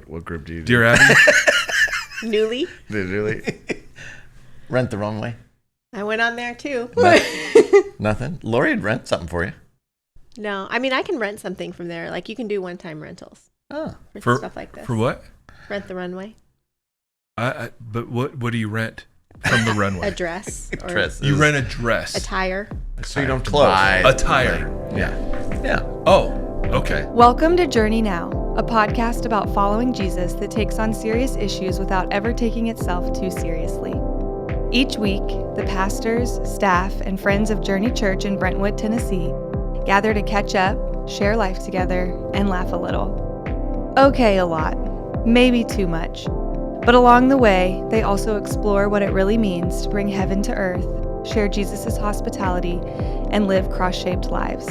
What group do you do? Dear Abby? Newly. Rent the Runway? I went on there too. Nothing? Lori would rent something for you. No, I mean, I can rent something from there. Like, you can do one-time rentals. Oh. For stuff like this. For what? Rent the runway. But what do you rent from the runway? A dress. Or Dresses. You rent a dress. attire. So you don't have to Clothes. buy Attire. Yeah. Oh, okay. Welcome to Journey Now, a podcast about following Jesus that takes on serious issues without ever taking itself too seriously. Each week, the pastors, staff, and friends of Journey Church in Brentwood, Tennessee, gather to catch up, share life together, and laugh a little. Okay, a lot. Maybe too much. But along the way, they also explore what it really means to bring heaven to earth, share Jesus' hospitality, and live cross-shaped lives.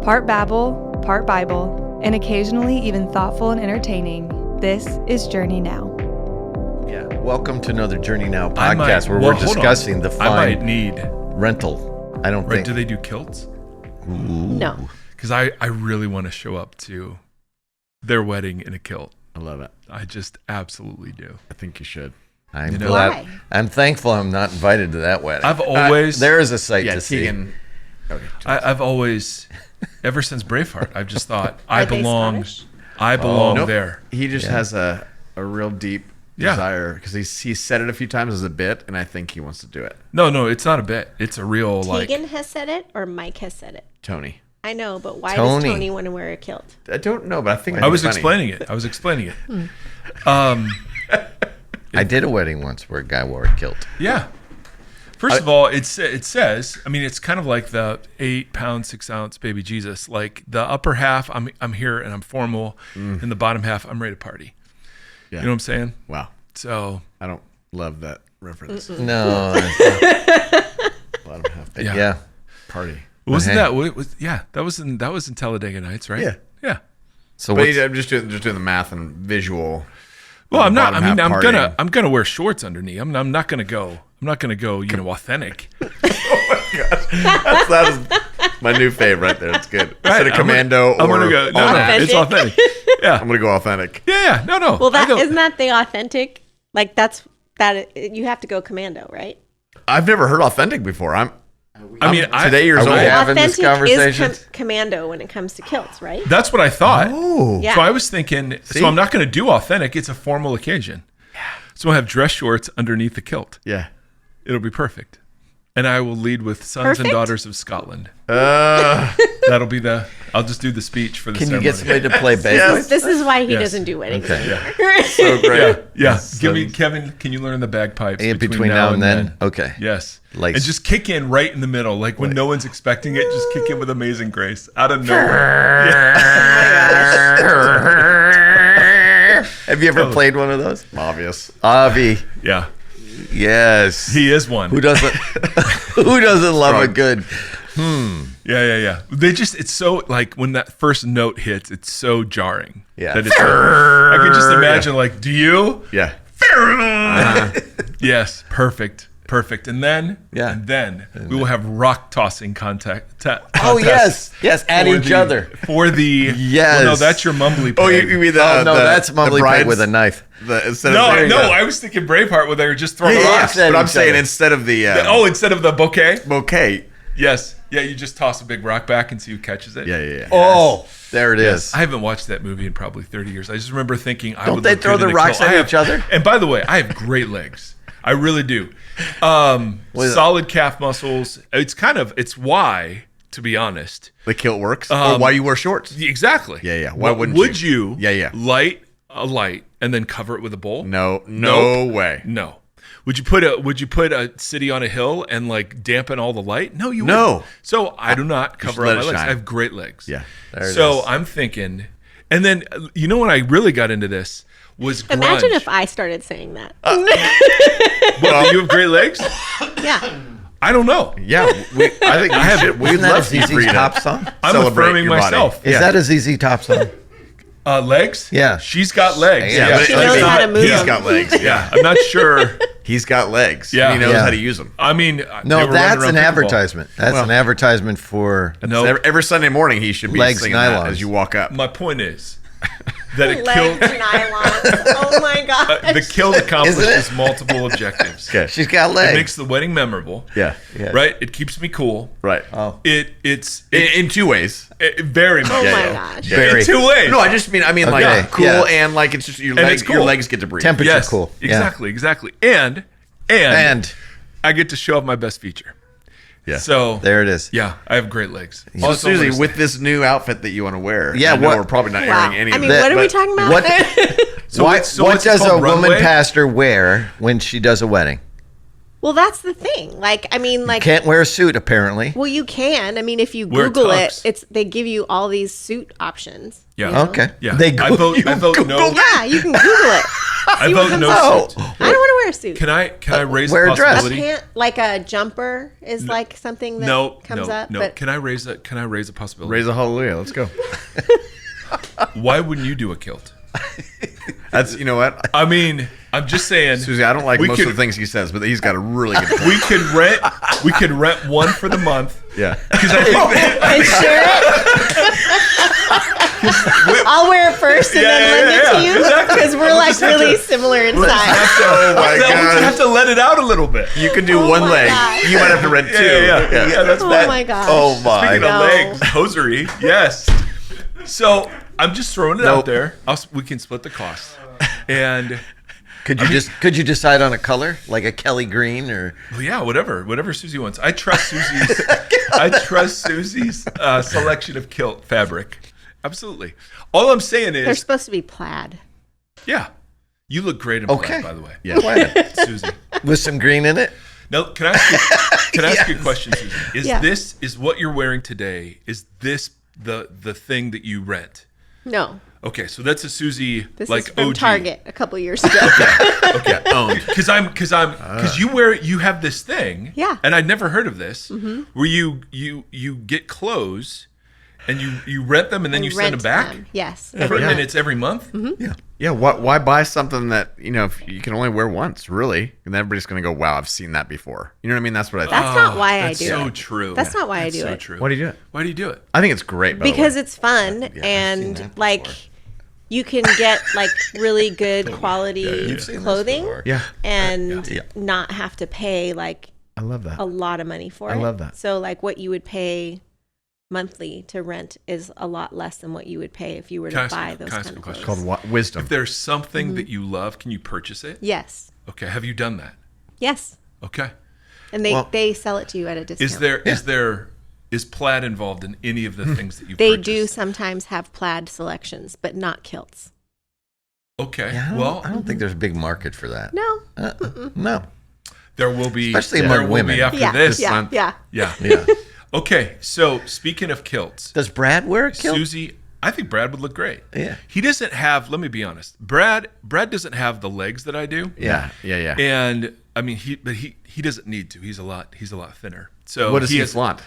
Part Babble, part Bible, and occasionally even thoughtful and entertaining, this is Journey Now. Yeah. Welcome to another Journey Now podcast where we're discussing the fine I might need rental. I don't think. Do they do kilts? Ooh. No. Because I really want to show up to their wedding in a kilt. I love it. I just absolutely do. I think you should. I'm You know- glad. Why? I'm thankful I'm not invited to that wedding. I've always there is a sight Yeah, to see. Tegan. Okay. I've always, ever since Braveheart, I've just thought Are they Scottish? I belong Nope. there. He just has a real deep Yeah. desire because he's said it a few times as a bit, and I think he wants to do it. No, it's not a bit. It's a real Tegan has said it or Mike has said it? Tony. I know, but why Tony. does Tony want to wear a kilt? I don't know, but I think I was funny. explaining it. I did a wedding once where a guy wore a kilt. Yeah. First of all, it says, I mean, it's kind of like the 8-pound, 6-ounce baby Jesus. Like the upper half, I'm here and I'm formal, and the bottom half, I'm ready to party. Yeah. You know what I'm saying? Wow. So I don't love that reference. No. Bottom half big yeah. party. Wasn't hey. that what it was? Yeah, that was in Talladega Nights, right? Yeah. Yeah. So But what's, I'm just doing the math and visual. Well, I'm not. I Bottom mean, half partying. I'm gonna wear shorts underneath. I'm not gonna go. Authentic. That is my new fave right there. It's good. Instead of commando I'm or gonna go. No, Authentic. it's authentic. Yeah. I'm gonna go authentic. Yeah. No. Well, I go- isn't that the authentic? Like, you have to go commando, right? I've never heard authentic before. I'm today years Are we old. having this Authentic is conversation? commando when it comes to kilts, right? That's what I thought. Oh. Yeah. So I was thinking. So I'm not gonna do authentic. It's a formal occasion. Yeah. So I have dress shorts underneath the kilt. Yeah. It'll be perfect. And I will lead with Sons Perfect? and Daughters of Scotland. That'll be I'll just do the speech for the can you ceremony. get somebody to play bass? This is why he Yes. doesn't do weddings Okay. anymore. So great. Yeah. So- Give me, Kevin, can you learn the bagpipes In between now and then? Okay. Yes. Like- and just kick in right in the middle. Like when no one's expecting it, just kick in with amazing grace out of nowhere. Have you ever played one of those? Obvious. Avi. Yeah. Yes. He is one. Who doesn't love a good Yeah. It's so like when that first note hits, it's so jarring. Yeah. That it's I could just imagine like, do you? Yeah. Yes. Perfect. And then, Yeah. we will have rock tossing contact. Oh yes. Yes, at for each the- other. For the Yes. Well, no, that's your mumbly. Oh, peg. you mean the Oh no, that's the mumbly peg bride's- with a knife. Instead No, of the, I was thinking Braveheart where they were just throwing Yeah, rocks. at but I'm each saying other. instead of the Instead of the bouquet. bouquet. Yes. Yeah, you just toss a big rock back and see who catches it. Yeah. Oh, there it is. I haven't watched that movie in probably 30 years. I just remember thinking, I Don't would they look throw good in the a rocks kilt. at each other? And by the way, I have great legs. I really do. Solid calf muscles. It's why, to be honest. The kilt works. Or why you wear shorts. Exactly. Yeah. Why wouldn't would you? you? Yeah. Light a light and then cover it with a bowl? No Nope. way. No. Would you put a city on a hill and like dampen all the light? No, you No. wouldn't. So I do not cover let up my it legs. shine. I have great legs. Yeah. There it So is. I'm thinking, and then when I really got into this was grunge. Imagine if I started saying that. What, you have great legs? Yeah. I don't know. Yeah. I think I have it. We'd Isn't that a love you ZZ to Top song? I'm celebrate affirming your body. myself. Is Yeah. that a ZZ Top song? Legs? Yeah. She's got legs. Yeah, but She it's knows not- how to move He's them. got legs. Yeah, I'm not sure. He's got legs. Yeah. He knows Yeah. how to use them. I mean, No, they were running that's around an pickleball. advertisement. That's an advertisement for No, Every Sunday morning he should be Legs singing that nylons. as you walk up. my point is, that a Legs, kilt, nylons. Oh my god. the kilt accomplishes multiple objectives. Okay. She's got legs. It makes the wedding memorable. Yeah. Right. It keeps me cool. Right. Oh. It's In 2 ways. very much. Oh Yeah, my yeah. gosh. Very. In 2 ways. No, I just mean Okay, like cool yeah. and like it's just your And legs. it's cool. Your legs get to breathe. Temperature Yes, cool. Yeah. Exactly. And I get to show off my best feature. Yeah. So There it is. yeah, I have great legs. So Also, Suzie, with this new outfit that you want to wear, Yeah, I know what- we're probably not Wow. airing any I of mean, this. what are we but- talking about? What what's does it a called, woman runway? pastor wear when she does a wedding? Well, that's the thing. Like, I mean, like, Can't wear a suit apparently. well, you can. I mean, if you Wear Google tux. it, they give you all these suit options. Yeah. you know? Okay. Yeah. They I vote no. Yeah, you can Google it. I vote no Oh. suit. I don't want to wear a suit. Can I raise wear the a dress. A possibility? pant, like a jumper, is like something that comes up. No. But Can I raise a possibility? Raise a hallelujah. Let's go. Why wouldn't you do a kilt? That's you know what, I mean, I'm just saying. Suzie. I don't like we most could- of the things he says, but he's got a really good point. We could rent one for the month. Yeah. Because I think I'll wear it first and then lend it to you exactly. because we're We'll like just have really to- similar in size. Oh my we god. have to let it out a little bit. You can do Oh one my leg. gosh. You might have to rent two. Yeah, that's Oh bad. my gosh. Oh my. Speaking No. of legs, hosiery, yes. So I'm just throwing it out Nope. there. We can split the cost. And Could you decide on a color like a Kelly green or well, yeah, whatever Suzie wants. I trust Susie's selection of kilt fabric. Absolutely. All I'm saying They're is, supposed to be plaid. yeah, you look great in Okay. plaid, by the way. Yeah. Suzie. with some green in it? Now, can I ask you a question, Suzie? Is Yeah. what you're wearing today? Is this the thing that you rent? No, Okay, so that's a Suzie this like is from OG. Target a couple years ago. Okay, owned. Because you have this thing. Yeah. And I'd never heard of this. Where you get clothes, and you rent them and then you send them Rent back. them. Yes. And it's every month. Yeah. Yeah. Why buy something that if you can only wear once, really, and everybody's gonna go, "Wow, I've seen that before." You know what I mean? That's what I think. That's not why I That's do so it. true. That's not why I That's do so it. True. Why do you do it? Why do you do it? I think it's great. By the Because way. it's fun I've seen and that like before. you can get like really good quality You've seen this clothing before. Yeah. and Yeah. not have to pay like I love that. a lot of money for it. I love that. So like what you would pay monthly to rent is a lot less than what you would pay if you were Can I to ask buy you- those can I ask kind you of a question? clothes. Called what? Wisdom. If there's something Mm-hmm. that you love, can you purchase it? Yes. Okay. Have you done that? Yes. Okay. And they sell it to you at a discount. Is plaid involved in any of the things that you They purchased? do sometimes have plaid selections, but not kilts. Okay. Yeah, Well, I don't think there's a big market for that. No. No. there will be. Especially there among will women. be after Yeah. this. Yeah. month. Yeah. Yeah. Yeah. Okay. So speaking of kilts, Does Brad wear a kilt? Suzie, I think Brad would look great. Yeah. He doesn't have. Let me be honest. Brad doesn't have the legs that I do. Yeah. And I mean, he doesn't need to. He's a lot thinner. So What does he has- flaunt?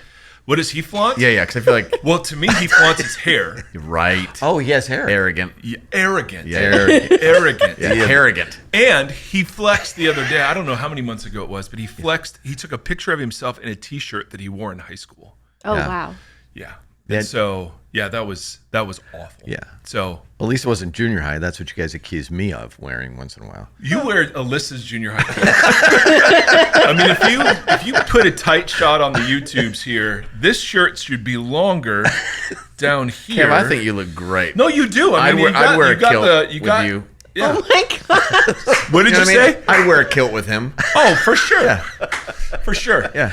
What does he flaunt? Yeah. Because I feel like Well, to me, he flaunts his hair. you're right. Oh, he has hair. Arrogant. Yeah, arrogant. Yeah. Arrogant. Yeah. Arrogant. And he flexed the other day. I don't know how many months ago it was, but he flexed. He took a picture of himself in a T-shirt that he wore in high school. Oh Yeah. wow. Yeah. Yeah. And so yeah, that was awful. Yeah. So At least it wasn't junior high. That's what you guys accuse me of wearing once in a while. you wear Alyssa's junior high kilt. I mean, if you put a tight shot on the YouTubes here, this shirt should be longer down here. Cam, I think you look great. No, you do. I mean, I'd wear a kilt with you. Yeah. Oh my god. What did you know what I say? mean? I'd wear a kilt with him. Oh, for sure. For sure. Yeah.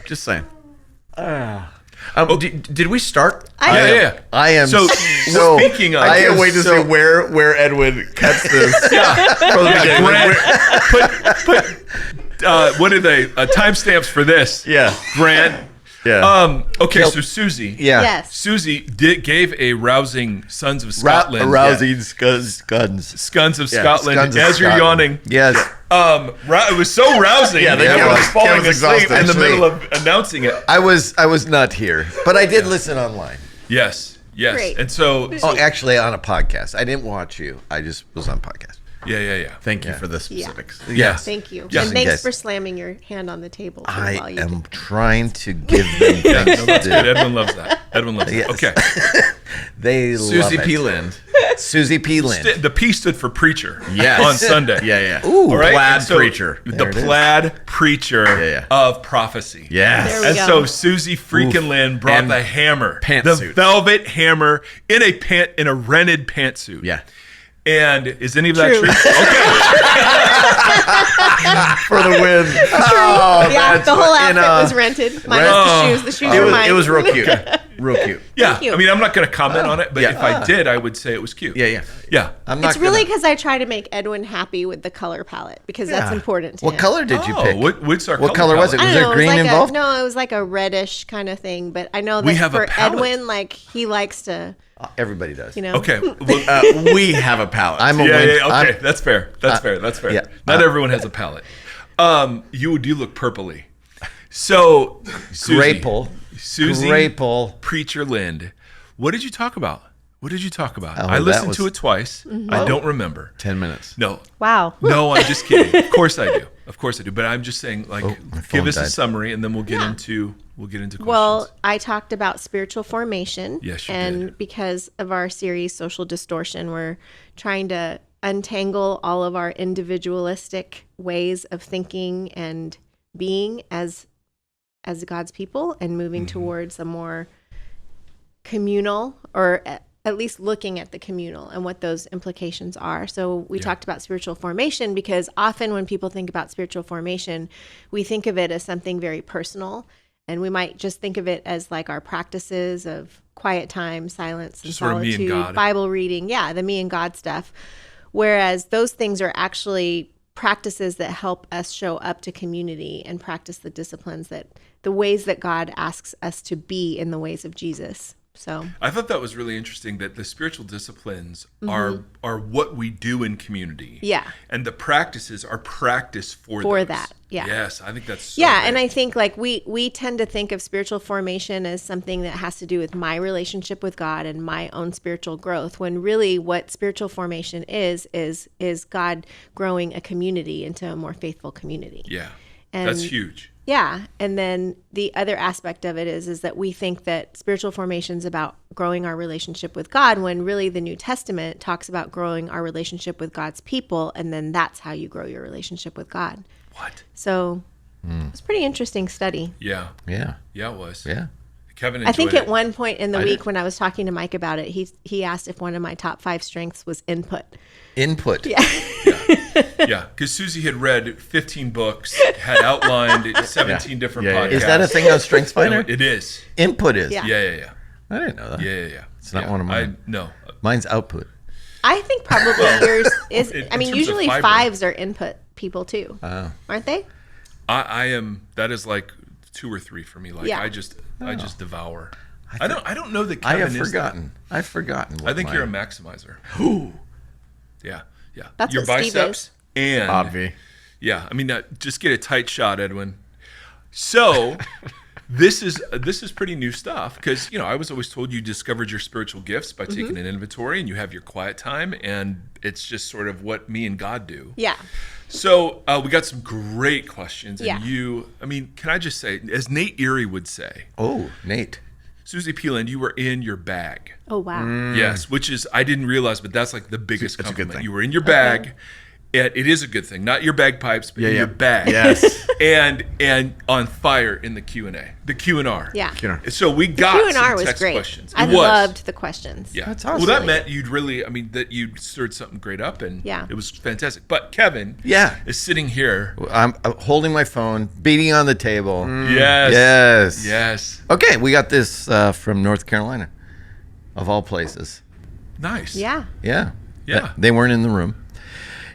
Just saying. Did we start? Yeah. I am So, speaking of, I can't am wait to so- see where Edwin cuts this. From the beginning. Grant, put what are they? Timestamps for this. Yeah. Grant. Yeah. Okay, Kilt. so Suzie. Yeah. Yes. Suzie gave a rousing Sons of Ra- Scotland. rousing guns. Scuns of Yeah, Scotland. Guns of As you're Scotland. yawning. Yes. It was so rousing. Yeah, that Cam I was- was falling Cam was asleep exhausted. in the Actually- middle of announcing it. I was not here, but I did listen online. Yes. Great. And so, Oh, actually, on a podcast. I didn't watch you. I just was on podcast. Yeah. Thank you for the specifics. Yes. Thank you. Just And in thanks case. for slamming your hand on the table. Too, I while you am did. trying to give them Yeah, things no, that's to good. do. Edwin loves that. Yes. Okay. They love Suzie it. P. Lind. Suzie P. Lind. The P stood for preacher. Yes. On Sunday. Yeah. Ooh. All right. Plaid And so preacher. The There it is. plaid preacher Yeah. of prophecy. Yes. There we And go. so Suzie freaking Lind brought And the hammer, the pantsuit. velvet hammer in a rented pantsuit. Yeah. And is any of that True. true? Okay. For the win. Oh, Yeah, that's the whole what- outfit in a- was rented. Minus Oh. the shoes. The shoes It were was, mine. it was real cute. Real cute. Yeah. you. I mean, I'm not going to comment on it, but Yeah. if I did, I would say it was cute. Yeah. Yeah. I'm not It's really gonna- because I try to make Edwin happy with the color palette because that's Yeah. important to What him. color did you Oh, pick? what's our What color was it? I Was don't there know, green it was like involved? No, it was like a reddish kind of thing. But I know We that have a for palette. Edwin, like he likes to, Everybody does. you know. Okay. Well, We have a palette. I'm a yeah, win- yeah, okay. I'm- That's fair. That's fair. That's fair. yeah. Not everyone has a palette. You do look purpley. So, Suzie, Grapple. Suzie, Grapple. Preacher Lind. What did you talk about? What did you talk about? Oh, I that listened was- to it twice. I don't remember. 10 minutes. No. Wow. No, I'm just kidding. Of course I do. Of course I do. But I'm just saying, like, Oh, my phone give us a died. summary, and then we'll get into questions. Well, I talked about spiritual formation. Yes, you and did. because of our series, Social Distortion, we're trying to untangle all of our individualistic ways of thinking and being as God's people and moving towards a more communal, or at least looking at the communal and what those implications are. So we talked about spiritual formation because often when people think about spiritual formation, we think of it as something very personal, and we might just think of it as like our practices of quiet time, silence, and Just sort of me and solitude, God. Bible reading, the me and God stuff. Whereas those things are actually practices that help us show up to community and practice the disciplines, that the ways that God asks us to be in the ways of Jesus. So I thought that was really interesting that the spiritual disciplines are what we do in community. Yeah. And the practices are practice for For those. that, yeah. Yes, I think that's so and great. I think like we tend to think of spiritual formation as something that has to do with my relationship with God and my own spiritual growth, when really what spiritual formation is God growing a community into a more faithful community. Yeah. And That's huge. Yeah. And then the other aspect of it is that we think that spiritual formation is about growing our relationship with God, when really the New Testament talks about growing our relationship with God's people. And then that's how you grow your relationship with God. What? So it was a pretty interesting study. Yeah. Yeah. Yeah, it was. Yeah. Kevin I think enjoyed at it. one point in the I week did. when I was talking to Mike about it, he asked if one of my top 5 strengths was input. Input. Yeah. Yeah, because Suzie had read 15 books, had outlined 17 different podcasts. Is that a thing on StrengthsFinder? It is. Input is. Yeah. Yeah. I didn't know that. Yeah. It's not one of mine. No. Mine's output. I think probably yours is, in I mean, terms of usually fiber. 5s are input people too, aren't they? I am. That is like 2 or 3 for me. Like Yeah. I just devour. I don't know that I Kevin have is that. forgotten. I've forgotten. I think you're a maximizer. Yeah. That's your what Steve biceps is. and Obvi. yeah. I mean, just get a tight shot, Edwin. So this is pretty new stuff, because I was always told you discovered your spiritual gifts by taking an inventory, and you have your quiet time, and it's just sort of what me and God do. Yeah. So we got some great questions, and Yeah. can I just say, as Nate Erre would say, Oh, Nate. Suzie P. Lind, you were in your bag. Oh, wow. Yes, which is, I didn't realize, but that's like the biggest It's a good compliment. thing. You were in your bag. And it is a good thing, not your bagpipes, but in your bag. Yes. and on fire in the Q&A, the Q&R. Yeah. Q&R. So we got Q&R some was text great. questions. I It was. loved the questions. Yeah. That's Well, awesome. that meant you'd really, that you'd stirred something great up, and Yeah. it was fantastic. But Kevin Yeah. is sitting here. I'm holding my phone, beating on the table. Yes. Yes. Yes. Okay, we got this from North Carolina, of all places. Nice. Yeah. Yeah. Yeah. They weren't in the room.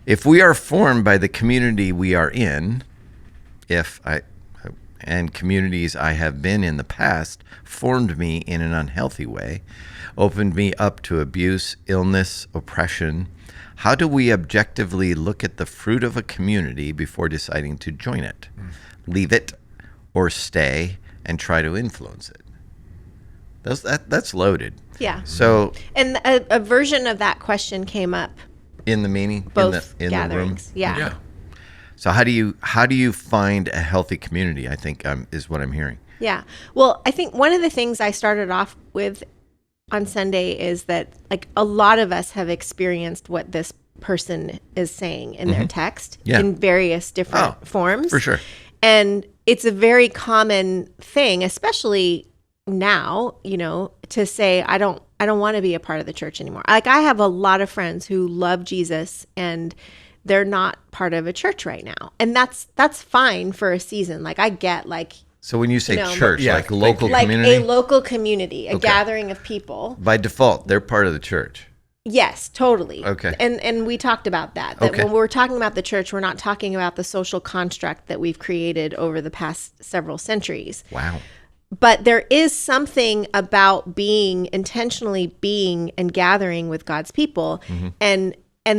If we are formed by the community we are in, and communities I have been in the past formed me in an unhealthy way, opened me up to abuse, illness, oppression, how do we objectively look at the fruit of a community before deciding to join it, leave it, or stay and try to influence it? That's loaded. Yeah. So And a version of that question came up in the meeting, both in gatherings. the room. Yeah. So how do you find a healthy community? I think is what I'm hearing. Yeah. Well, I think one of the things I started off with on Sunday is that like a lot of us have experienced what this person is saying in their text in various different forms. For sure. And it's a very common thing, especially now, you know, to say, I don't want to be a part of the church anymore. Like I have a lot of friends who love Jesus and they're not part of a church right now. And that's fine for a season. Like I get like, So when you say No, church, yeah, like local like community, a local community, a gathering of people. by default, they're part of the church. Yes, totally. Okay. And we talked about that Okay. when we're talking about the church, we're not talking about the social construct that we've created over the past several centuries. Wow. But there is something about intentionally being and gathering with God's people. And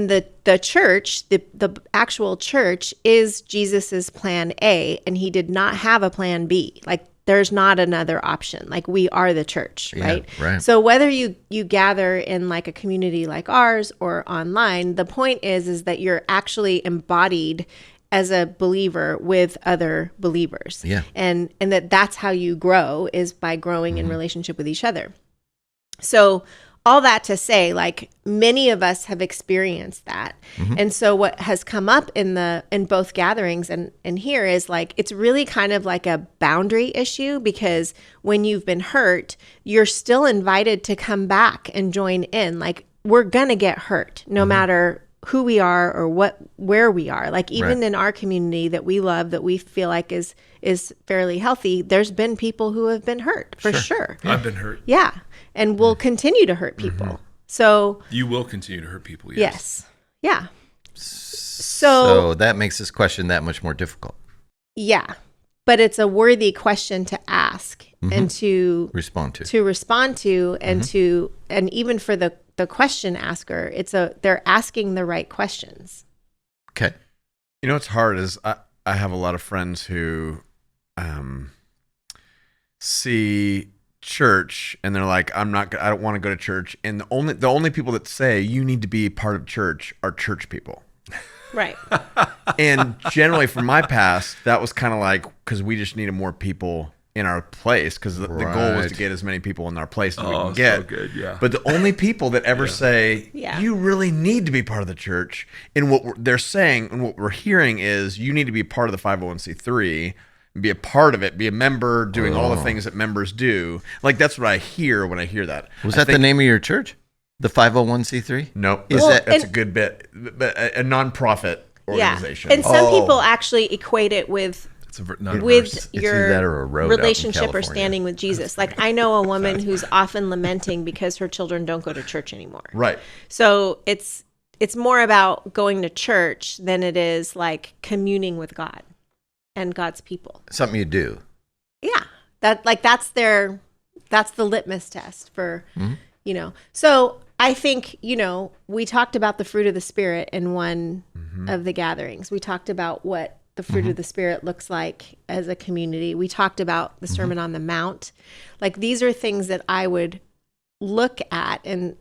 the church, the actual church is Jesus's plan A, and he did not have a plan B. Like there's not another option. Like we are the church, right? right. So whether you gather in like a community like ours or online, the point is that you're actually embodied as a believer with other believers. Yeah. And that's how you grow, is by growing in relationship with each other. So all that to say, like many of us have experienced that. And so what has come up in both gatherings and here is like, it's really kind of like a boundary issue, because when you've been hurt, you're still invited to come back and join in. Like we're going to get hurt no matter who we are or where we are. Like even in our community that we love, that we feel like is fairly healthy, there's been people who have been hurt for sure. I've been hurt. Yeah. And will continue to hurt people. So You will continue to hurt people. Yes. yeah. So that makes this question that much more difficult. Yeah. But it's a worthy question to ask and to Respond to. and even for the question asker, they're asking the right questions. Okay. You know what's hard is I have a lot of friends who see church and they're like, I don't want to go to church, and the only people that say you need to be part of church are church people. Right. And generally from my past, that was kind of like, because we just needed more people in our place, because the goal was to get as many people in our place as we can get. So good, yeah. But the only people that ever say, Yeah. you really need to be part of the church, and what they're saying and what we're hearing is you need to be part of the 501c3, be a part of it, be a member, doing all the things that members do. Like that's what I hear when I hear that. Was that the name of your church? The 501c3? Nope. Is That's a good bit. But a nonprofit organization. Yeah. And some people actually equate it with It's not a with verse. your either that or a road out in relationship or California. standing with Jesus. Like I know a woman who's often lamenting because her children don't go to church anymore. Right. So it's more about going to church than it is like communing with God and God's people. Something you do. Yeah. That's the litmus test for, you know. So I think, you know, we talked about the fruit of the Spirit in one of the gatherings. We talked about what the fruit of the Spirit looks like as a community. We talked about the Sermon on the Mount. Like these are things that I would look at and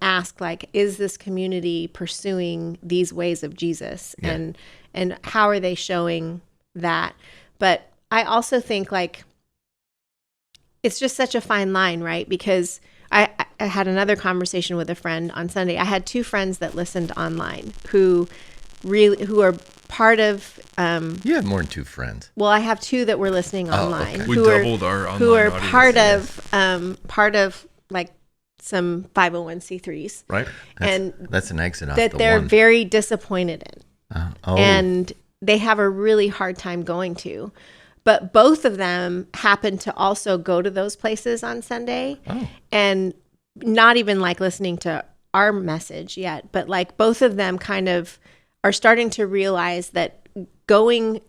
ask, like, is this community pursuing these ways of Jesus? Yeah. And how are they showing that? But I also think like it's just such a fine line, right? Because I had another conversation with a friend on Sunday. I had two friends that listened online who are part of. You have more than two friends. Well, I have two that were listening online. okay. We who doubled are, our online who are audience. part of like some 501c3s, Right. That's an exit off that the they're one. very disappointed in, Oh. and they have a really hard time going to. But both of them happen to also go to those places on Sunday, and not even like listening to our message yet, but like both of them kind of are starting to realize that going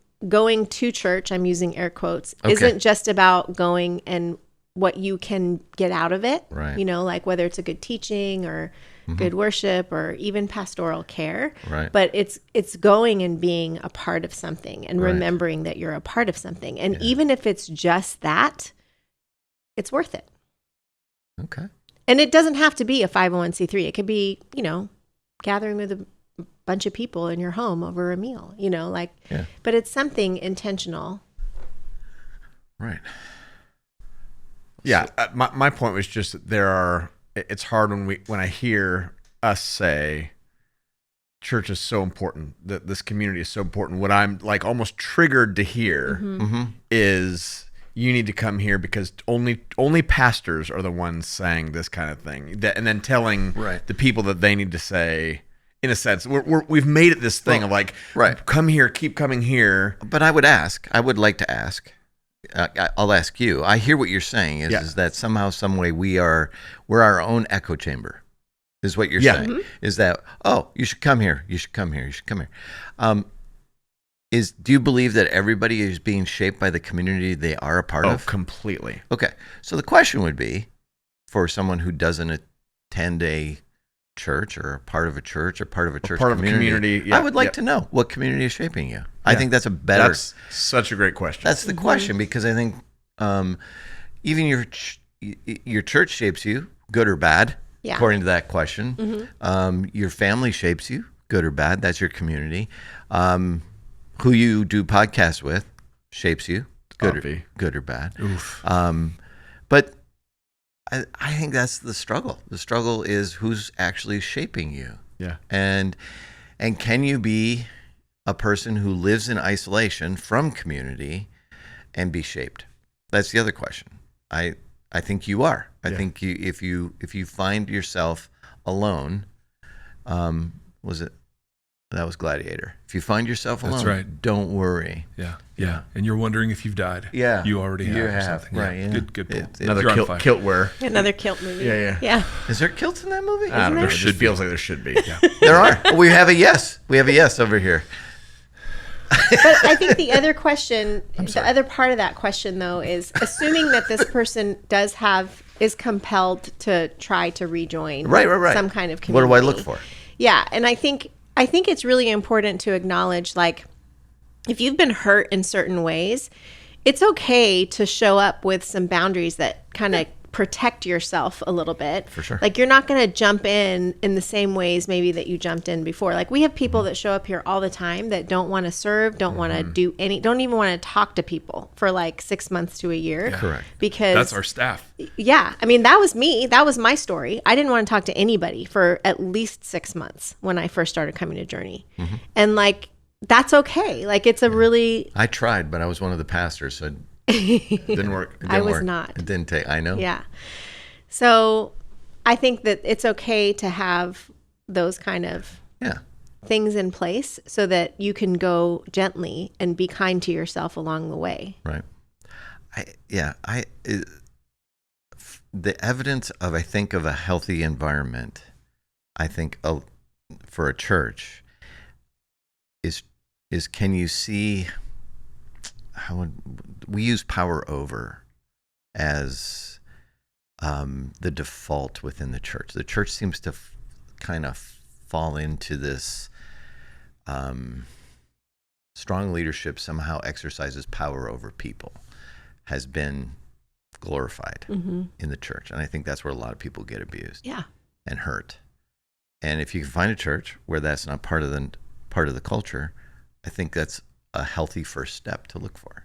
to church, I'm using air quotes, isn't just about going and what you can get out of it. Right. You know, like whether it's a good teaching or good worship or even pastoral care. Right. But it's going and being a part of something and Right. remembering that you're a part of something. And even if it's just that, it's worth it. Okay. And it doesn't have to be a 501c3. It could be, you know, gathering with a bunch of people in your home over a meal, but it's something intentional. Right. Yeah, my point was just that it's hard when I hear us say church is so important, that this community is so important. What I'm like almost triggered to hear is you need to come here because only pastors are the ones saying this kind of thing, and then telling the people that they need to say. In a sense, we've made it this thing of like, come here, keep coming here. But I would like to ask. I'll ask you. I hear what you're saying is that somehow, some way, we're our own echo chamber. Is what you're saying? Is that you should come here, you should come here, you should come here. Do you believe that everybody is being shaped by the community they are a part of? Completely. Okay, so the question would be, for someone who doesn't attend a church or a part of a church or part of a church community, I would like to know what community is shaping you. I think that's that's such a great question. That's the question, because I think even your church shapes you, good or bad, according to that question. Your family shapes you, good or bad. That's your community. Who you do podcasts with shapes you, good or bad. But I think that's the struggle. The struggle is who's actually shaping you. Yeah. And can you be a person who lives in isolation from community and be shaped? That's the other question. I think you are. I think if you find yourself alone, that was Gladiator. If you find yourself alone, that's right. Don't worry. Yeah. And you're wondering if you've died. Yeah. You already have. You or have. something. Right. Yeah. Good pull. Another kilt wear. Another Kilt movie. Yeah. Is there kilts in that movie? I don't know. It just feels like there should be. Yeah. There are. We have a yes. We have a yes over here. But I think the other question, the other part of that question, though, is assuming that this person is compelled to try to rejoin some kind of community. What do I look for? Yeah, and I think it's really important to acknowledge, like, if you've been hurt in certain ways, it's okay to show up with some boundaries that kind of protect yourself a little bit. For sure. Like, you're not going to jump in the same ways maybe that you jumped in before. Like, we have people that show up here all the time that don't want to serve, don't want to don't even want to talk to people for like 6 months to a year. Yeah. Correct. Because that's our staff. Yeah. I mean, that was me. That was my story. I didn't want to talk to anybody for at least 6 months when I first started coming to Journey. And like, that's okay. Like, it's a really... I tried, but I was one of the pastors, so it didn't work. I was not. It didn't take... I know. Yeah. So I think that it's okay to have those kind of things in place so that you can go gently and be kind to yourself along the way. Right. The evidence of, I think, of a healthy environment, I think, for a church is can you see how we use power over as the default within the church. The church seems to kind of fall into this strong leadership somehow exercises power over people, has been glorified in the church. And I think that's where a lot of people get abused and hurt. And if you can find a church where that's not part of the culture, I think that's a healthy first step to look for.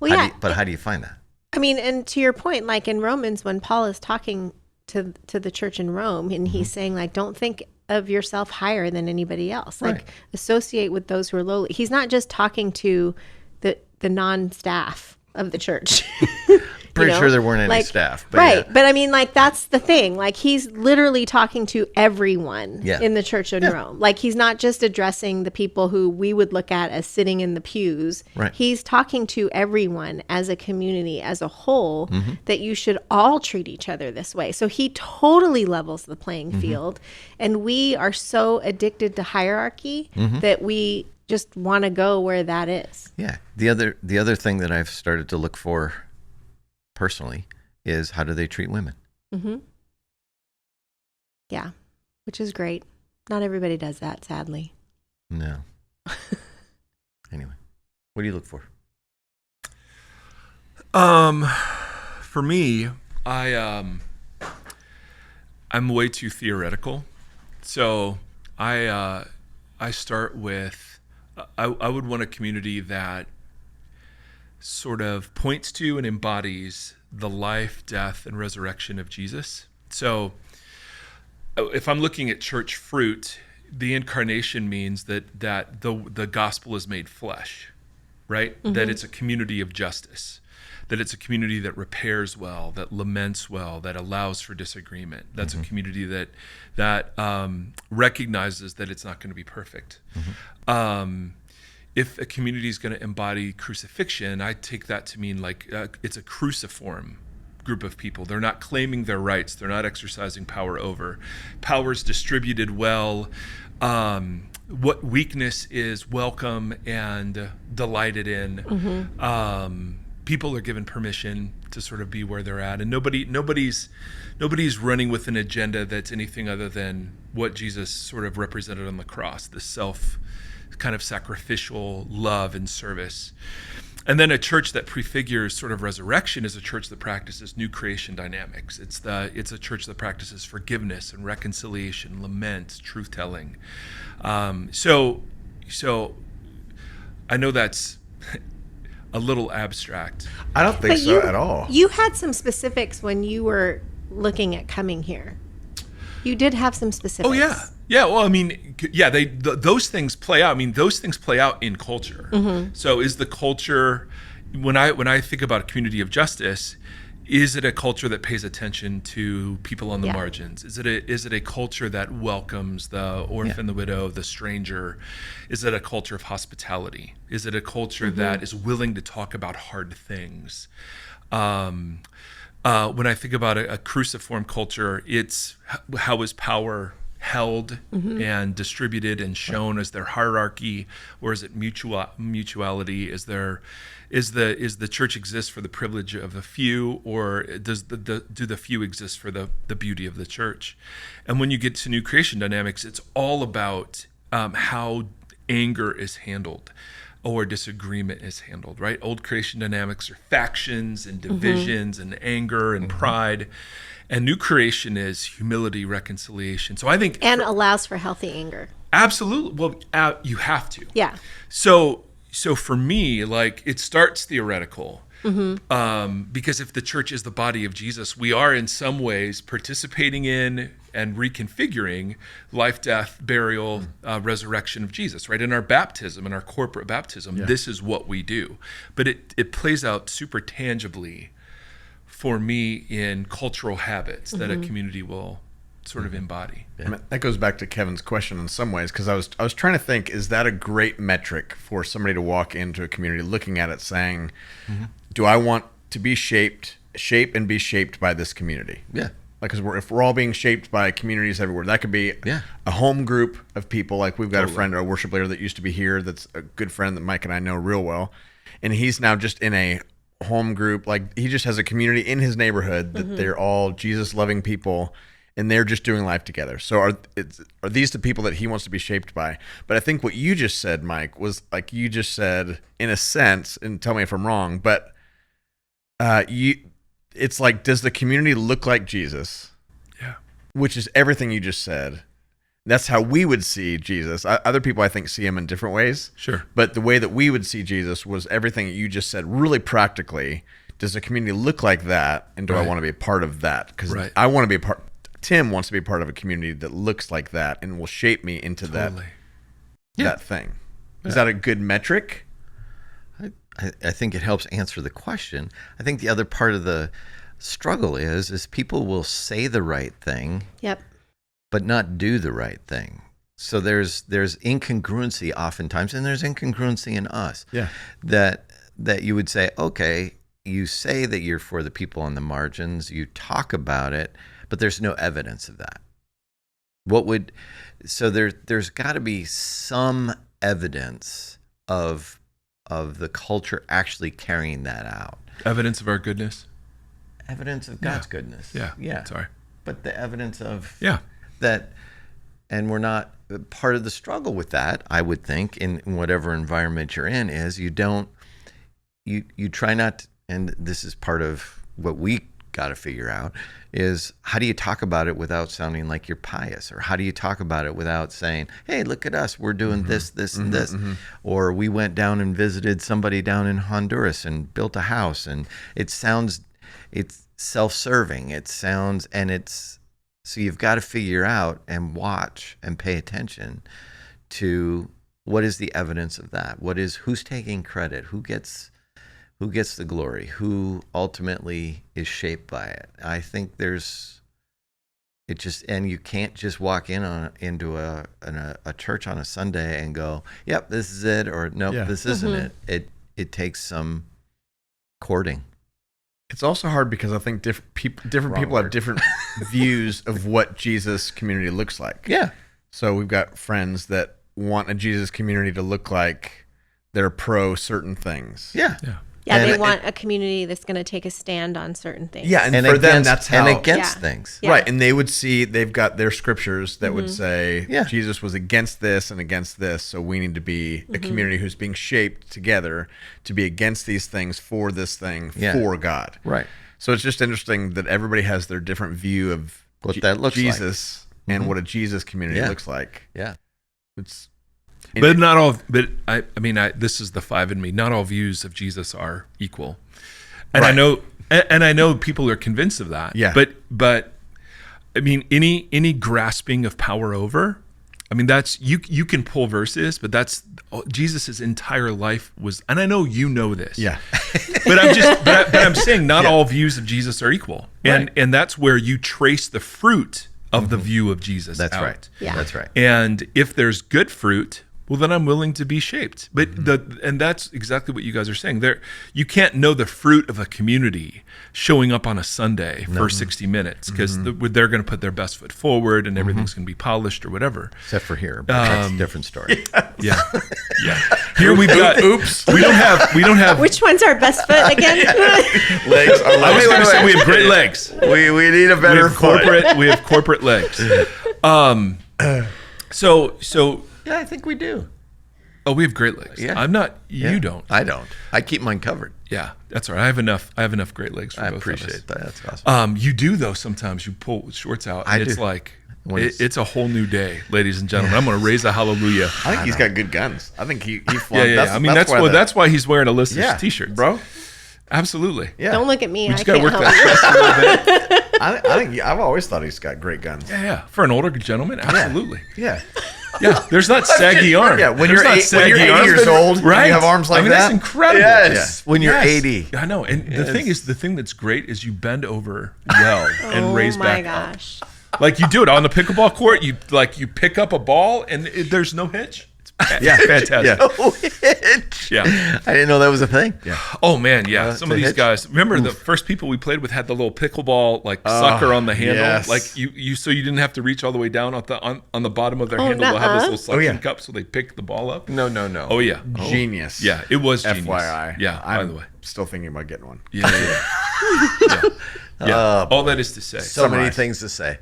Well, how do you find that? I mean, and to your point, like in Romans, when Paul is talking to the church in Rome, and he's saying, like, don't think of yourself higher than anybody else. Like, associate with those who are lowly. He's not just talking to the non-staff of the church. Pretty sure there weren't any staff. But right. Yeah. But I mean, like, that's the thing. Like, he's literally talking to everyone in the church in Rome. Like, he's not just addressing the people who we would look at as sitting in the pews. Right. He's talking to everyone as a community, as a whole, that you should all treat each other this way. So he totally levels the playing field. And we are so addicted to hierarchy that we just want to go where that is. Yeah. The other thing that I've started to look for personally is, how do they treat women? Yeah, which is great. Not everybody does that, sadly. No. Anyway, what do you look for? For me, I'm way too theoretical. So I start with I would want a community that sort of points to and embodies the life, death, and resurrection of Jesus. So if I'm looking at church fruit, the incarnation means that the gospel is made flesh, right? That it's a community of justice, that it's a community that repairs well, that laments well, that allows for disagreement. That's a community that recognizes that it's not going to be perfect. If a community is going to embody crucifixion, I take that to mean like it's a cruciform group of people. They're not claiming their rights. They're not exercising power over. Power's distributed well. What weakness is welcome and delighted in. People are given permission to sort of be where they're at, and nobody's running with an agenda that's anything other than what Jesus sort of represented on the cross, the self kind of sacrificial love and service. And then a church that prefigures sort of resurrection is a church that practices new creation dynamics. It's a church that practices forgiveness and reconciliation, lament, truth telling. So I know that's a little abstract. I don't think so at all. You had some specifics when you were looking at coming here. You did have some specifics. Oh yeah. Yeah, well, I mean, yeah, those things play out. I mean, those things play out in culture. So is the culture, when I think about a community of justice, is it a culture that pays attention to people on the margins? Is it a culture that welcomes the orphan, the widow, the stranger? Is it a culture of hospitality? Is it a culture that is willing to talk about hard things? When I think about a cruciform culture, it's how is power held and distributed and shown? As their hierarchy, or is it mutuality? Is the church exist for the privilege of a few, or do the few exist for the beauty of the church? And when you get to new creation dynamics, it's all about how anger is handled or disagreement is handled, right? Old creation dynamics are factions and divisions and anger and pride. And new creation is humility, reconciliation. So I think... And allows for healthy anger. Absolutely. Well, you have to. Yeah. So for me, like, it starts theoretical. Because if the church is the body of Jesus, we are in some ways participating in and reconfiguring life, death, burial, resurrection of Jesus, right? In our baptism, in our corporate baptism, this is what we do. But it plays out super tangibly for me in cultural habits that a community will sort of embody. I mean, that goes back to Kevin's question in some ways, because I was trying to think, is that a great metric for somebody to walk into a community looking at it saying, do I want to be shape and be shaped by this community? Yeah. Like, because if we're all being shaped by communities everywhere, that could be a home group of people. Like, we've got a friend, a worship leader that used to be here, that's a good friend that Mike and I know real well, and he's now just in a home group. Like, he just has a community in his neighborhood that they're all Jesus loving people, and they're just doing life together. So are these the people that he wants to be shaped by? But I think what you just said, Mike, was like, you just said, in a sense, and tell me if I'm wrong, but it's like, does the community look like Jesus? Yeah. Which is everything you just said. That's how we would see Jesus. Other people, I think, see him in different ways. Sure. But the way that we would see Jesus was everything that you just said, really practically. Does the community look like that? And do I want to be a part of that? Because I want to be a part. Tim wants to be a part of a community that looks like that and will shape me into that thing. Is that a good metric? I think it helps answer the question. I think the other part of the struggle is people will say the right thing, but not do the right thing. So there's incongruency oftentimes, and there's incongruency in us. Yeah. That you would say, okay, you say that you're for the people on the margins, you talk about it, but there's no evidence of that. So there's got to be some evidence of the culture actually carrying that out. Evidence of our goodness. Evidence of God's goodness. Yeah. Sorry. But the evidence of that, and we're not, part of the struggle with that, I would think, in whatever environment you're in, is you try not, and this is part of what we got to figure out is, how do you talk about it without sounding like you're pious? Or how do you talk about it without saying, hey, look at us, we're doing this, and this. Or we went down and visited somebody down in Honduras and built a house. And it's self-serving. So you've got to figure out and watch and pay attention to what is the evidence of that? Who's taking credit? Who gets the glory? Who ultimately is shaped by it? I think and you can't just walk into a church on a Sunday and go, yep, this is it, or nope, this isn't it. It takes some courting. It's also hard because I think different people have different views of what Jesus community looks like. Yeah. So we've got friends that want a Jesus community to look like they're pro certain things. Yeah. Yeah, they want a community that's going to take a stand on certain things. Yeah, and for them, that's how... And against things. Yeah. Right, and they would see, they've got their scriptures that would say, Jesus was against this and against this, so we need to be a community who's being shaped together to be against these things for this thing, for God. Right. So it's just interesting that everybody has their different view of what that looks Jesus like. And what a Jesus community looks like. Yeah. But not all. But I mean, this is the five in me. Not all views of Jesus are equal, and I know people are convinced of that. Yeah. But I mean, any grasping of power over. I mean, that's you can pull verses, but that's Jesus's entire life was. And I know you know this. Yeah. But I'm saying not all views of Jesus are equal, and that's where you trace the fruit of the view of Jesus. That's out. right. Yeah. That's right. And if there's good fruit, well, then I'm willing to be shaped. But and that's exactly what you guys are saying. There, you can't know the fruit of a community showing up on a Sunday for 60 minutes because they're going to put their best foot forward and everything's going to be polished or whatever. Except for here, but that's a different story. Yeah. Here we've got. Oops. We don't have. Which one's our best foot again? Legs. I was going to say we have great legs. We need a better foot. We have corporate legs. So. Yeah, I think we do. Oh, we have great legs. Yeah. I'm not. Yeah. You don't. I don't. I keep mine covered. Yeah, that's all right. I have enough great legs for I both of appreciate us. that. That's awesome. You do though. Sometimes you pull shorts out, and I it's do. like When it's a whole new day, ladies and gentlemen. I'm going to raise a hallelujah. I think he's got good guns. I think he Yeah. I mean, that's why he's wearing a list of t-shirts, bro. Absolutely. Yeah. Don't look at me. We I just got to can't work help you. that chest a little bit. I think I've always thought he's got great guns. Yeah. For an older gentleman, absolutely. Yeah. Yeah. There's not saggy arm. Yeah. When There's you're not 80 saggy arms. years old, and right? you have arms like I mean, that. that's incredible. Yes. When you're Yes. 80. I know. And the thing that's great is you bend over well and raise back up. Gosh. Like you do it on the pickleball court. You pick up a ball and there's no hitch. It's fantastic. Yeah. Oh, hitch. Yeah. I didn't know that was a thing. Yeah. Oh man, yeah. Some of the these hitch. guys. Remember the first people we played with had the little pickleball sucker on the handle. yes. Like you so you didn't have to reach all the way down on the bottom of their handle. They'll have this little suction cup so they pick the ball up. No. Oh yeah. Genius. Yeah, it was genius. FYI. Yeah. By the way. Still thinking about getting one. Yeah. Yeah. All that is to say. So many Summarize. things to say.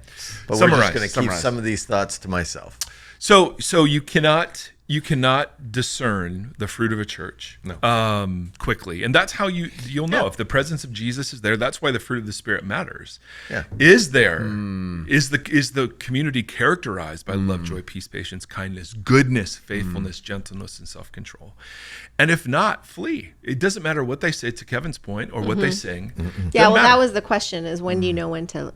But we're Summarize. just going to keep Summarize. some of these thoughts to myself. So you cannot discern the fruit of a church quickly, and that's how you'll know if the presence of Jesus is there. That's why the fruit of the Spirit matters. Yeah. Is the community characterized by love, joy, peace, patience, kindness, goodness, faithfulness, gentleness, and self-control? And if not, flee. It doesn't matter what they say, to Kevin's point, or what they sing. Yeah, well, matter. that was the question: is when do you know when to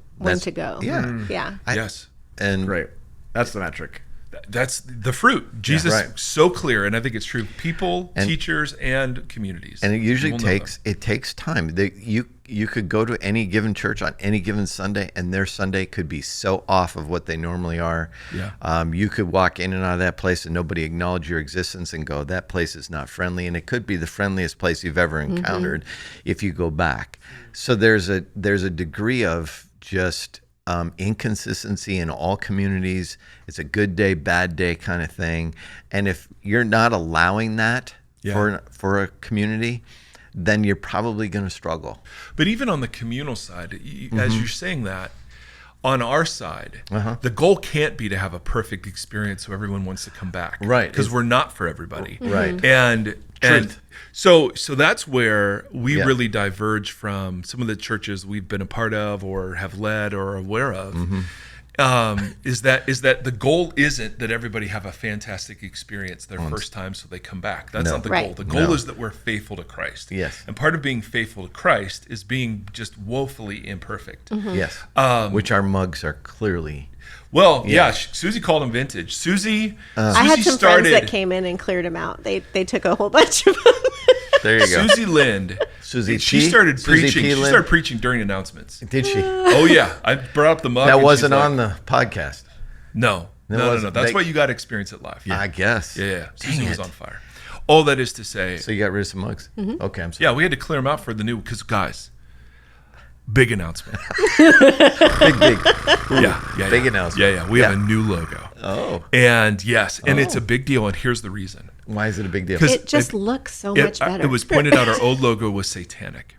go? Yeah. Yeah. Yes. And Great. That's the metric. That's the fruit. Jesus right. so clear, and I think it's true. People, teachers, and communities. And it usually will know takes time. You could go to any given church on any given Sunday, and their Sunday could be so off of what they normally are. Yeah. You could walk in and out of that place and nobody acknowledge your existence and go, that place is not friendly. And it could be the friendliest place you've ever encountered if you go back. So there's a degree of just inconsistency in all communities. It's a good day, bad day kind of thing. And if you're not allowing that for a community, then you're probably going to struggle. But even on the communal side, as you're saying that, on our side, the goal can't be to have a perfect experience so everyone wants to come back. Right. Because we're not for everybody. Right. And so that's where we Yeah. really diverge from some of the churches we've been a part of or have led or are aware of. Is that the goal isn't that everybody have a fantastic experience their first time so they come back. That's not the Right. goal. The goal is that we're faithful to Christ. Yes. And part of being faithful to Christ is being just woefully imperfect. Yes. Which our mugs are clearly. Well, yeah, Suzie called them vintage. Suzie I had some started, friends that came in and cleared them out. They took a whole bunch of them. There you go. Suzie Lind. Suzie She P? started Suzie preaching. P. She Lind? started preaching during announcements. Did she? Oh yeah, I brought up the mug. That and wasn't she's like, on the podcast. No. wasn't. That's They- why you got to experience it live. I guess. Yeah. Dang Suzie was it. on fire. All that is to say, So you got rid of some mugs? Okay, I'm sorry. yeah, we had to clear them out for the new, because guys, big announcement. Big. Yeah. Big announcement. Yeah. We have a new logo. Oh. And yes, and it's a big deal. And here's the reason. Why is it a big deal? 'Cause It just looks so much better. It was pointed out our old logo was satanic.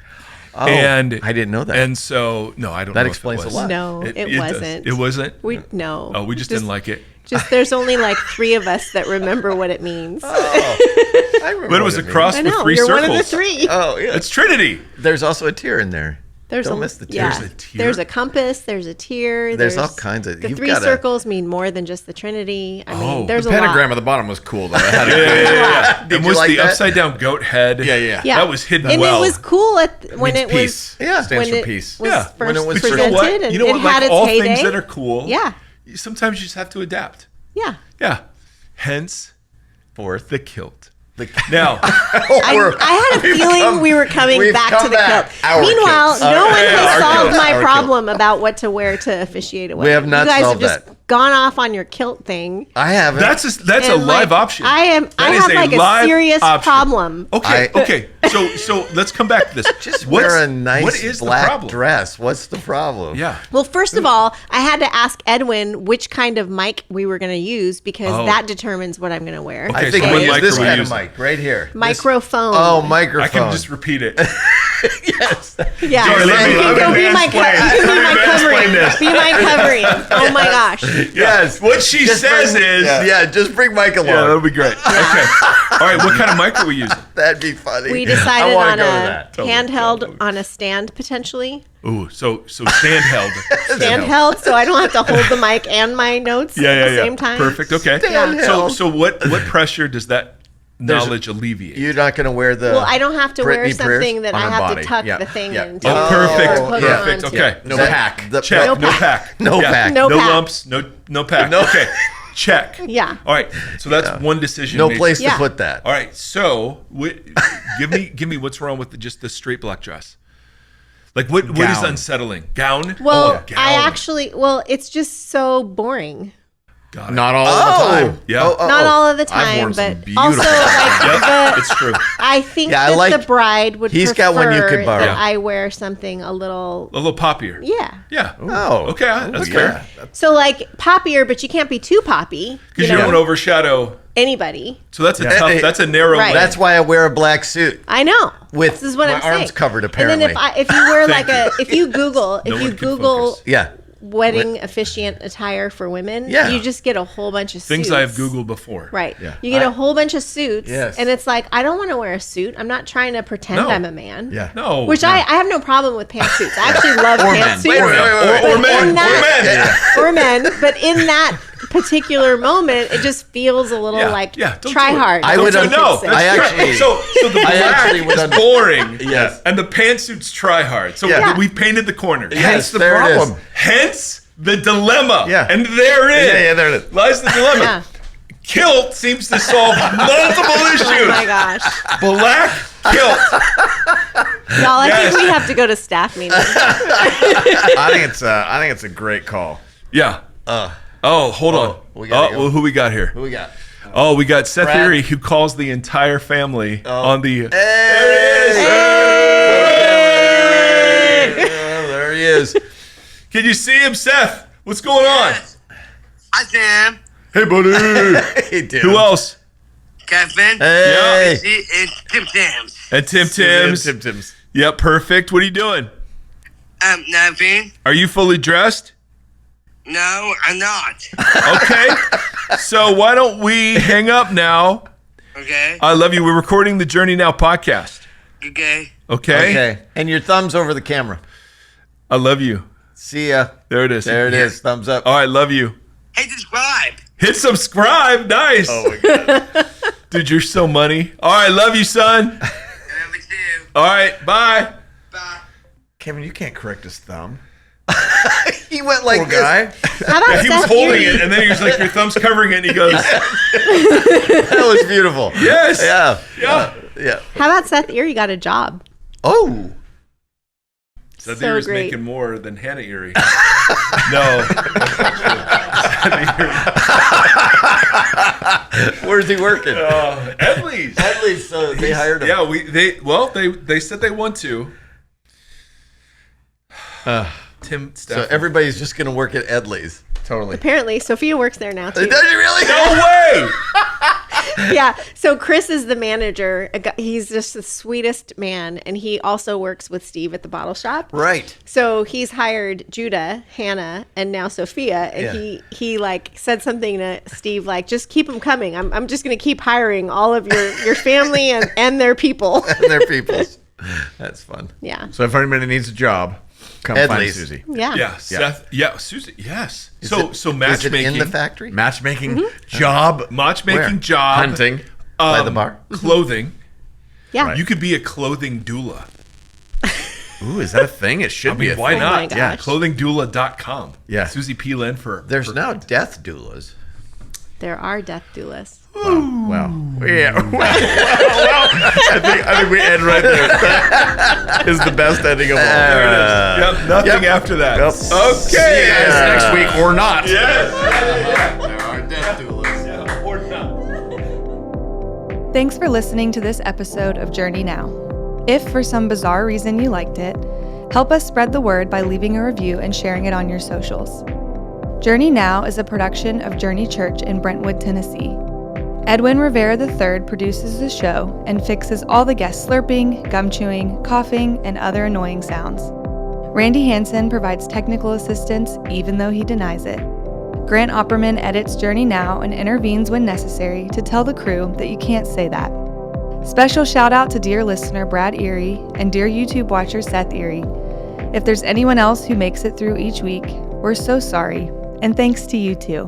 Oh, And I didn't know that. And so, no, I don't That know. explains if a it was. lot. No, it does. wasn't. It wasn't? No. Oh, we just didn't like it. Just there's only like 3 of us that remember what it means. I remember But it was what a means. cross I with know 3 you're circles. one of the 3. Oh, yeah. It's Trinity. There's also a tear in there. There's Don't a, miss the tear. yeah. There's a tear? There's a compass. There's a tear. There's all kinds of- The you've 3 gotta- circles mean more than just the Trinity. I mean, Oh, there's The a pentagram lot. at the bottom was cool though. It had a Yeah. Did And you was like the that? upside down goat head. Yeah. Yeah, That was hidden and well. it was cool when Means it peace. was Yeah. Stands when for it peace. was Yeah. first When it was But you know presented, what? and You know it what? had Like its all heyday. things that are cool. Yeah, Sometimes you just have to adapt. yeah. Yeah. Hence Fourth. the kilt. Now, I had a feeling we were coming we've back come to the back. kilt. Our Meanwhile, kilts. no one yeah, has our solved kilts. my Our problem about what to wear to officiate a wedding. have not You guys solved have just that. gone off on your kilt thing. I haven't. that's a And, live like, option. I That have is like a live serious option. problem. Okay, I- okay. So let's come back to this. just What's- wear a nice what is the black problem? dress. What's the problem? Yeah. Well, first of all, I had to ask Edwin which kind of mic we were going to use because Oh. that determines what I'm going to wear. Okay, I think so we what use mic this are we kind of using? mic right here. This- Microphone. Oh, microphone. I can just repeat it. Yes. Yeah, Sorry, let me- you let can go me be my, mansplain. you can be Let my me mansplain covering. this. Be my covering. Oh my gosh. Yes. What she Just says bring- is, yeah, just bring Mike along. yeah, that'll be great. Okay. All right. What kind of mic are we using? That'd be funny. We I decided wanna on go to a that. handheld on a stand potentially. Ooh, so handheld. Handheld, so I don't have to hold the mic and my notes Yeah, at the yeah. same time. Perfect. Okay. Handheld. So what pressure does that knowledge alleviate? You're not going to wear the. Well, I don't have to wear Britney something Spears that on I her have body. to tuck Yeah. the thing Yeah. into. Oh, or perfect. hook yeah. on Perfect. to. Okay. No the- pack. the- Check. No No pack. pack. No pack. No No pack. lumps. No pack. No- Okay. Check. Yeah. All right. So that's one decision. No made. place to Yeah. put that. All right. So give me what's wrong with just the straight black dress? Like what is Gown. unsettling? Gown? Well, Oh, gown. I actually, it's just so boring. Got it. Not all of the time. Yeah. Not all of the I've time, worn some but beautiful also like Yep, the. it's true. I think Yeah, I that like- the bride would He's prefer got one you could borrow. that Yeah. I wear something a little. A little poppier. Yeah. Yeah. Oh. Okay. That's yeah. fair. So like poppier, but you can't be too poppy. Because you don't want to overshadow. Anybody. So that's a tough. Hey, That's a narrow. Right. lane. That's why I wear a black suit. I know. With this is what my I'm saying. arms covered, And then if apparently. if you wear like Thank if you Google No if you one can Google focus. Yeah. wedding officiant attire for women, Yeah. you just get a whole bunch of things suits. I have Googled before. Right. Yeah. You get a whole bunch of suits. Yes. And it's like, I don't want to wear a suit. I'm not trying to pretend No. I'm a man. Yeah. No. Which no. I have no problem with pantsuits. I actually love Or men. pantsuits. Wait, wait, wait, wait. Or But men. in Or that- men. Or men. But in that particular moment, it just feels a little like don't try do it. hard. I Don't would do it. No, Fix it. that's I true. actually- So the I actually black would is under- boring. Yes. And the pantsuits try hard. So Yeah. we painted the corner. Yes, Hence the there it is. problem. Hence the dilemma. Yeah. And therein Yeah, there it is. lies the dilemma. Yeah. Kilt seems to solve multiple issues. Oh my gosh. Black kilt. Y'all, I Yes. think we have to go to staff meeting. I think it's a great call. Yeah. Hold on. we gotta go. Well, who we got here? Who we got? Oh, we got Seth Brad. Erre, who calls the entire family on the. There he is. Can you see him, Seth? What's going on? Hi, Sam. Hey, buddy. Hey, dude. Who else? Kevin. Hey. And Tim Timmons. And Tim Timmons. Tim Timmons. Yep, perfect. What are you doing? Nothing. Are you fully dressed? No, I'm not. Okay. So why don't we hang up now? Okay. I love you. We're recording the Journey Now podcast. Okay. Okay? Okay. And your thumbs over the camera. I love you. See ya. There it is. There it is. Thumbs up. All right, love you. Hey, subscribe. Hit subscribe. Nice. Oh my god. Dude, you're so money. All right, love you, son. I love you too. All right, bye. Bye. Kevin, you can't correct his thumb. He went like Poor this. guy. How about He was Seth holding Erie? it, and then he was like, your thumb's covering it, and he goes, That was beautiful. yes. Yeah. Yeah. How about Seth Erie got a job? Oh. Seth So Erie's great. making more than Hannah Erie. No. Where's he working? Edley's. At least they hired him. Yeah, they said they want to. Tim, So Steph. everybody's just going to work at Edley's. Totally. Apparently, Sophia works there now too. Does he really? No way. Yeah. So Chris is the manager. He's just the sweetest man, and he also works with Steve at the bottle shop. Right. So he's hired Judah, Hannah, and now Sophia, and Yeah. he like said something to Steve like, just keep them coming. I'm just gonna keep hiring all of your family and their people. And their peoples. That's fun. Yeah. So if anybody needs a job, come find Edley's. Susie. Yeah. Yeah, Seth. Yeah, Suzie. Yes. Is So it matchmaking, in the factory? Matchmaking, Mm-hmm. job, matchmaking Where? job, hunting. By the bar? clothing. Yeah. Right. You could be a clothing doula. Ooh, is that a thing? It should I be mean, a why thing. Oh my not? gosh. Yeah, clothingdoula.com. Yeah. Susie P. Lind for. There's for- now death doulas. There are death doulas. Wow. Yeah. Wow. I think we end right there. That is the best ending of all. There it is. Yep, nothing after that. Yep. Okay. See you guys next week or not. Yes. There are death doulas. Yeah, or not. Thanks for listening to this episode of Journey Now. If for some bizarre reason you liked it, help us spread the word by leaving a review and sharing it on your socials. Journey Now is a production of Journey Church in Brentwood, Tennessee. Edwin Rivera III produces the show and fixes all the guest slurping, gum chewing, coughing, and other annoying sounds. Randy Hansen provides technical assistance even though he denies it. Grant Opperman edits Journey Now and intervenes when necessary to tell the crew that you can't say that. Special shout out to dear listener Brad Erie and dear YouTube watcher Seth Erie. If there's anyone else who makes it through each week, we're so sorry, and thanks to you too.